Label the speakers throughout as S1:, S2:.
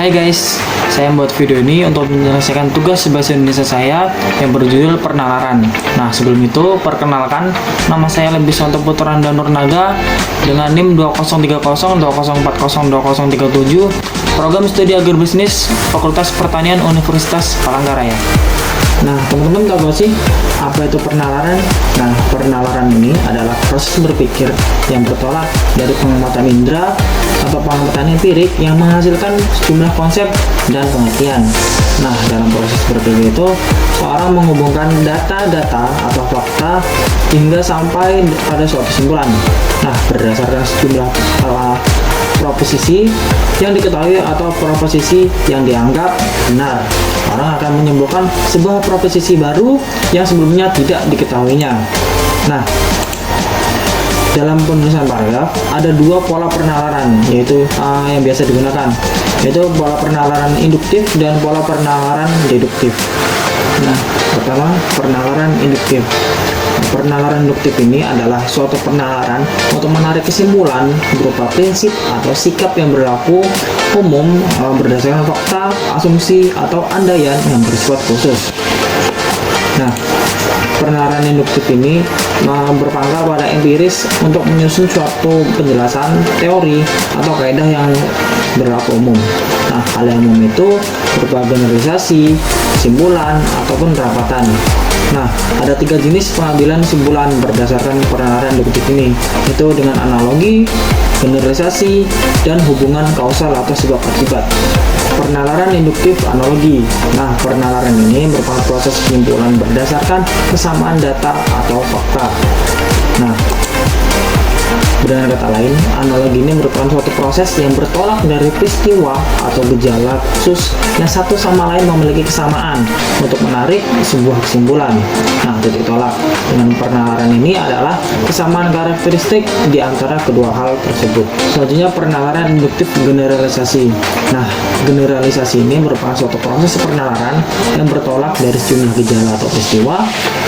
S1: Hai guys, saya membuat video ini untuk menyelesaikan tugas bahasa Indonesia saya yang berjudul Pernalaran. Nah, sebelum itu, perkenalkan, nama saya Lebiswanto Putra Danurnaga dengan NIM 203020402037, Program Studi Agribisnis, Fakultas Pertanian Universitas Palangkaraya. Nah, teman-teman tahu gak sih apa itu pernalaran? Nah, pernalaran ini adalah proses berpikir yang bertolak dari pengamatan indera atau pengamatan empirik yang menghasilkan sejumlah konsep dan pengertian. Nah, dalam proses berpikir itu, seorang menghubungkan data-data atau fakta hingga sampai pada suatu kesimpulan. Nah, berdasarkan sejumlah proposisi yang diketahui atau proposisi yang dianggap benar, orang akan menyimpulkan sebuah proposisi baru yang sebelumnya tidak diketahuinya. Nah, dalam penulisan paragraf ada dua pola pernalaran, yaitu yang biasa digunakan, yaitu pola pernalaran induktif dan pola pernalaran deduktif. Nah, pertama, pernalaran induktif. Pernalaran induktif ini adalah suatu pernalaran untuk menarik kesimpulan berupa prinsip atau sikap yang berlaku umum berdasarkan fakta, asumsi, atau andaian yang bersifat khusus. Nah, pernalaran induktif ini berpangkal pada empiris untuk menyusun suatu penjelasan teori atau kaidah yang berlaku umum. Nah, hal yang umum itu berupa generalisasi, kesimpulan, ataupun rapatan. Nah, ada tiga jenis pengambilan kesimpulan berdasarkan pernalaran induktif ini, yaitu dengan analogi, generalisasi, dan hubungan kausal atau sebab akibat. Pernalaran induktif analogi. Nah, pernalaran ini merupakan proses penyimpulan berdasarkan kesamaan data atau fakta. Nah, dengan kata lain, analogi ini merupakan suatu proses yang bertolak dari peristiwa atau gejala khusus yang satu sama lain memiliki kesamaan untuk menarik sebuah kesimpulan. Nah, titik tolak dengan pernalaran ini adalah kesamaan karakteristik di antara kedua hal tersebut. Selanjutnya, pernalaran induktif generalisasi. Nah, generalisasi ini merupakan suatu proses pernalaran yang bertolak dari sejumlah gejala atau peristiwa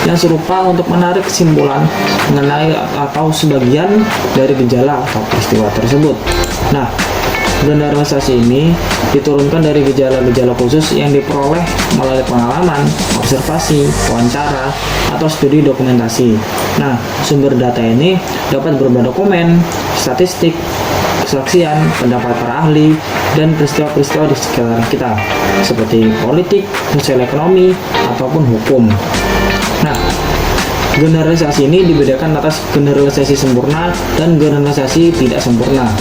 S1: yang serupa untuk menarik kesimpulan mengenai atau sebagian dari gejala atau peristiwa tersebut. Nah, generalisasi ini diturunkan dari gejala-gejala khusus yang diperoleh melalui pengalaman, observasi, wawancara, atau studi dokumentasi. Nah, sumber data ini dapat berupa dokumen, statistik, kesaksian, pendapat para ahli, dan peristiwa-peristiwa di sekitar kita, seperti politik, sosial ekonomi, ataupun hukum. Nah, generalisasi ini dibedakan atas generalisasi sempurna dan generalisasi tidak sempurna.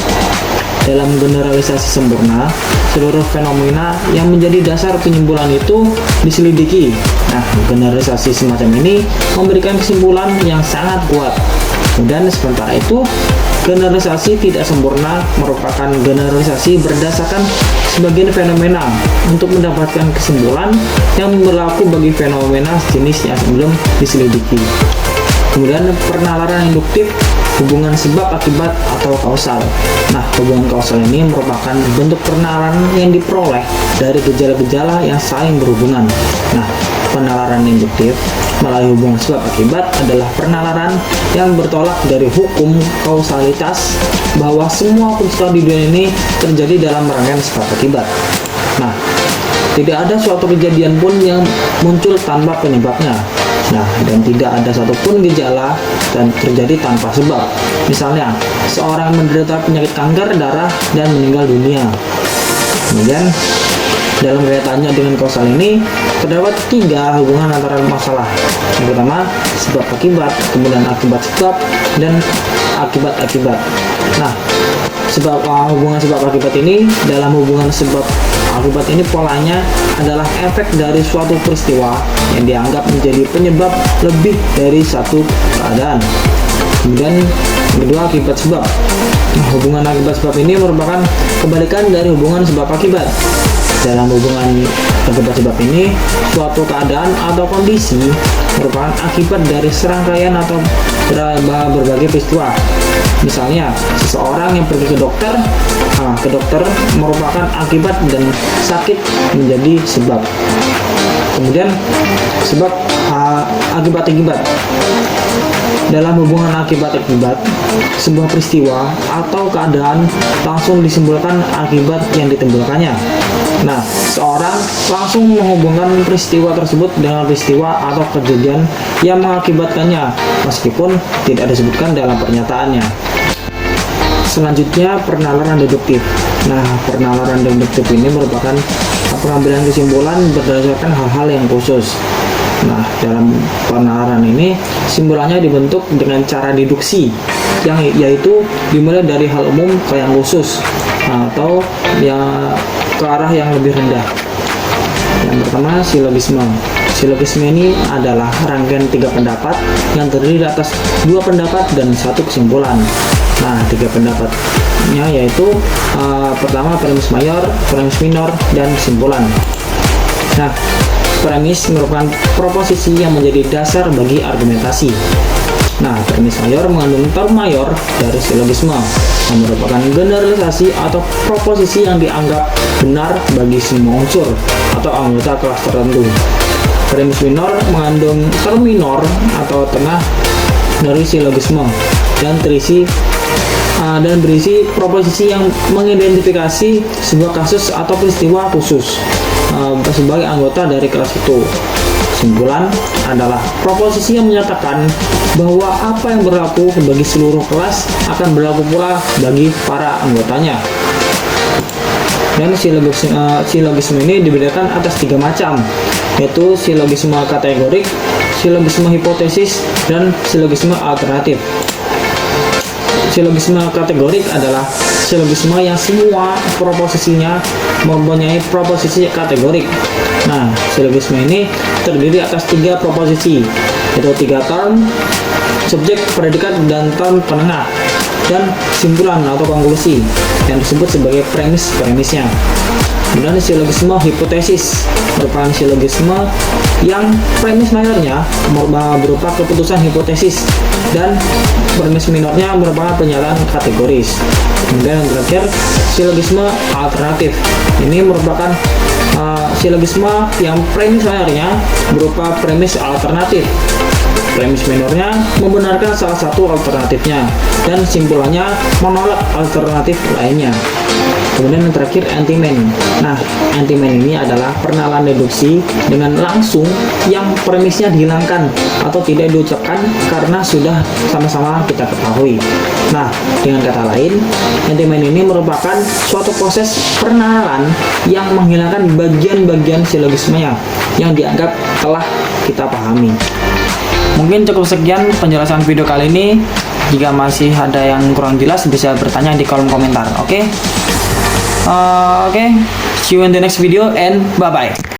S1: Dalam generalisasi sempurna, seluruh fenomena yang menjadi dasar penyimpulan itu diselidiki. Nah, generalisasi semacam ini memberikan kesimpulan yang sangat kuat. Dan sementara itu, generalisasi tidak sempurna merupakan generalisasi berdasarkan sebagian fenomena untuk mendapatkan kesimpulan yang berlaku bagi fenomena jenis yang belum diselidiki. Kemudian pernalaran induktif, hubungan sebab akibat atau kausal. Nah, hubungan kausal ini merupakan bentuk pernalaran yang diperoleh dari gejala-gejala yang saling berhubungan. Nah, penalaran induktif melalui hubungan sebab akibat adalah penalaran yang bertolak dari hukum kausalitas bahwa semua peristiwa di dunia ini terjadi dalam rangkaian sebab akibat. Nah, tidak ada suatu kejadian pun yang muncul tanpa penyebabnya. Nah, dan tidak ada satupun gejala dan terjadi tanpa sebab. Misalnya, seorang menderita penyakit kanker darah dan meninggal dunia. Kemudian, dalam kaitannya dengan kausal ini, terdapat tiga hubungan antara masalah. Yang pertama, sebab akibat, kemudian akibat sebab, dan akibat akibat. Nah, hubungan sebab akibat ini, dalam hubungan sebab akibat ini polanya adalah efek dari suatu peristiwa yang dianggap menjadi penyebab lebih dari satu keadaan. Kemudian yang kedua, akibat sebab. Nah, hubungan akibat sebab ini merupakan kebalikan dari hubungan sebab akibat. Dalam hubungan akibat sebab ini, suatu keadaan atau kondisi merupakan akibat dari serangkaian atau berbagai peristiwa. Misalnya, seseorang yang pergi ke dokter merupakan akibat dan sakit menjadi sebab. Kemudian sebab akibat-akibat. Dalam hubungan akibat-akibat, sebuah peristiwa atau keadaan langsung disimpulkan akibat yang ditimbulkannya. Nah, seorang langsung menghubungkan peristiwa tersebut dengan peristiwa atau kejadian yang mengakibatkannya, meskipun tidak disebutkan dalam pernyataannya. Selanjutnya, penalaran deduktif. Nah, penalaran deduktif ini merupakan pengambilan kesimpulan berdasarkan hal-hal yang khusus. Nah, dalam penalaran ini simpulannya dibentuk dengan cara deduksi, yaitu dimulai dari hal umum ke yang khusus, atau yang ke arah yang lebih rendah. Yang pertama, silogisme. Silogisme ini adalah rangkaian 3 pendapat yang terdiri atas 2 pendapat dan 1 kesimpulan. Nah, 3 pendapatnya yaitu pertama premis mayor, premis minor, dan kesimpulan. Nah, premis merupakan proposisi yang menjadi dasar bagi argumentasi. Nah, premis mayor mengandung term mayor dari silogisme yang merupakan generalisasi atau proposisi yang dianggap benar bagi semua unsur atau anggota kelas tertentu. Premis minor mengandung term minor atau tengah dari silogisme dan berisi proposisi yang mengidentifikasi sebuah kasus atau peristiwa khusus sebagai anggota dari kelas itu. Kesimpulan adalah proposisi yang menyatakan bahwa apa yang berlaku bagi seluruh kelas akan berlaku pula bagi para anggotanya. Dan silogisme ini dibedakan atas 3 macam, yaitu silogisme kategorik, silogisme hipotesis, dan silogisme alternatif. Silogisme kategorik adalah silogisme yang semua proposisinya mempunyai proposisi kategorik. Nah, silogisme ini terdiri atas 3 proposisi, yaitu 3 term, subjek, predikat, dan term penengah, dan kesimpulan atau konklusi yang disebut sebagai premisnya. Kemudian silogisme hipotesis merupakan silogisme yang premis mayornya berupa keputusan hipotesis dan premis minornya merupakan pernyataan kategoris. Kemudian yang terakhir, silogisme alternatif. Ini merupakan silogisme yang premis mayornya berupa premis alternatif. Premis minornya membenarkan salah satu alternatifnya dan simpulannya menolak alternatif lainnya. Kemudian yang terakhir, antimain. Nah, antimain ini adalah penalaan deduksi dengan langsung yang premisnya dihilangkan atau tidak diucapkan karena sudah sama-sama kita ketahui. Nah, dengan kata lain, antimain ini merupakan suatu proses penalaan yang menghilangkan bagian-bagian silogismenya yang dianggap telah kita pahami. Mungkin cukup sekian penjelasan video kali ini. Jika masih ada yang kurang jelas bisa bertanya di kolom komentar. Oke. See you in the next video and bye bye.